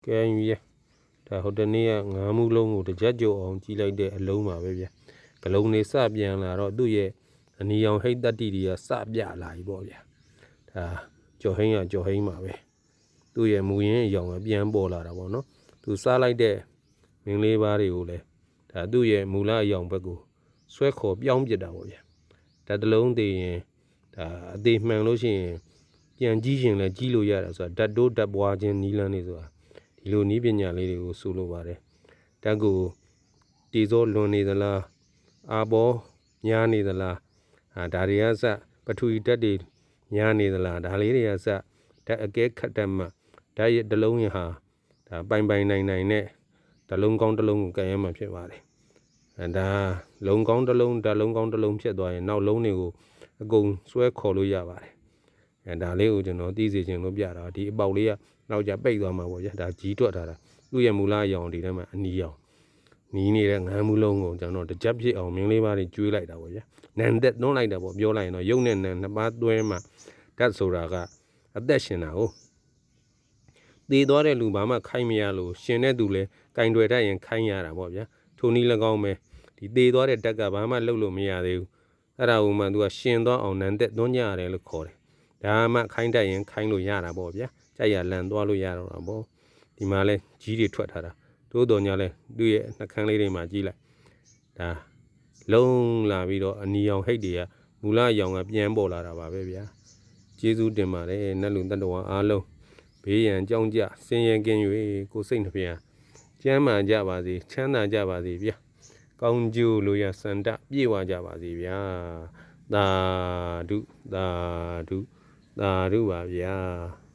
ကဲကြီးဒါဟိုတနေ့ကငါးမှုလုံးကိုတကြက်ကြုံအောင်ကြီးလိုက်တဲ့အလုံးပါပဲဗျဂလုံးနေစပြန်လာတော့သူ့ရဲ့အနီရောင်ဟိတ်တက်တီတွေကစပြလာပြီပေါ့ဗျာဒါကြော်ဟင်းကကြော်ဟင်းပါပဲသူ့ရဲ့မူရင်းအရောင်ကပြန်ပေါ်လာတာပေါ့နော်သူစားလိုက်တဲ့မင်းလေးပါးတွေကိုလည်းဒါသူ့ရဲ့မူလအရောင်ဘက်ကိုဆွဲခေါ်ပြောင်းပြစ်တာပေါ့ဗျာဒါတလုံးသေးရင်ဒါအသေးမှန်လို့ရှိရင်ပြန်ကြီးရင်လည်းကြီးလို့ရတာဆိုတာဓာတ်တိုးဓာတ်ပွားခြင်းနီးလန်းနေဆိုတာဒီလိုနည်းပညာလေးတွေကိုဆိုလိုပါတယ်ဓာတ်ကိုတီစောလွန်နေသလားအာဘောညားနေသလားဒါတွေကစပထဝီဓာတ်တွေညားနေသလားဒါလေးတွေကစဓာတ်အကဲခတ်တတ်မှဓာတ်ရဲ့တလုံးရဟာဒါပိုင်နိုင်နဲ့တလုံးကောင်းတလုံးကိုကန်ရမှဖြစ်ပါတယ်ဒါလုံးကောင်းတလုံးဓာတ်လုံးကောင်းတလုံးဖြစ်သွားရင်နောက်လုံးတွေကိုအကုန်ဆွဲခေါ်လို့ရပါတယ်ဒါလေးကိုကျွန်တော်သိစေချင်လို့ပြတာဒီအပေါက်လေးကနောက်ကျပိတ်သွားမှာပေါ့ဗျာဒါကြီးတွက်ထားတာသူ့ရဲ့မူလအရောင်ဒီထဲမှာအနီရောင်နီးနေတဲ့ငန်းမှုလုံးကိုကျွန်တော်တကြက်ဖြစ်အောင်မင်းလေးပါးတွေကျွေးလိုက်တာပေါ့ဗျာနန်သက်သွန်းလိုက်တာပေါ့ပြောလိုက်ရင်တော့ရုပ်နဲ့နန်နှစ်ပါးတွဲမှာဓာတ်ဆိုတာကအသက်ရှင်တာဟုတ်သေသွားတဲ့လူဘာမှခိုင်းမရလို့ရှင်တဲ့သူလည်းကင်တွယ်တတ်ရင်ခိုင်းရတာပေါ့ဗျာထိုနည်း၎င်းပဲဒီသေသွားတဲ့ဓာတ်ကဘာမှလှုပ်လို့မရသေးဘူးအဲ့ဒါကိုမှသူကရှင်သွားအောင်နန်သက်သွန်းကြရတယ်လို့ခေါ်တယ်ဒါမှခိုင်းတတ်ရင်ခိုင်းလို့ရတာပေါ့ဗျာကြိုက်ရလန်သွားလို့ရတော့တာပေါ့ဒီမှာလဲကြီးတွေထွက်ထားတာတိုးတော်ညာလဲသူ့ရဲ့နှကန်းလေးတွေမှာကြီးလိုက်ဒါလုံးလာပြီးတော့အနီရောင်ဟိတ်တွေကမူလအရောင်ကပြန်ပေါ်လာတာပါပဲဗျာကျေးဇူးတင်ပါတယ်နတ်လူတတ္တဝါအားလုံးဘေးရန်ကြောင်းကြဆင်းရဲကင်း၍ကိုစိတ်နှဖျားကျမ်းမာကြပါစေချမ်းသာကြပါစေဗျာကောင်းကျိုးလိုရစန္ဒပြေဝကြပါစေဗျာသာဓုသာဓုသာဓုပါဗျာ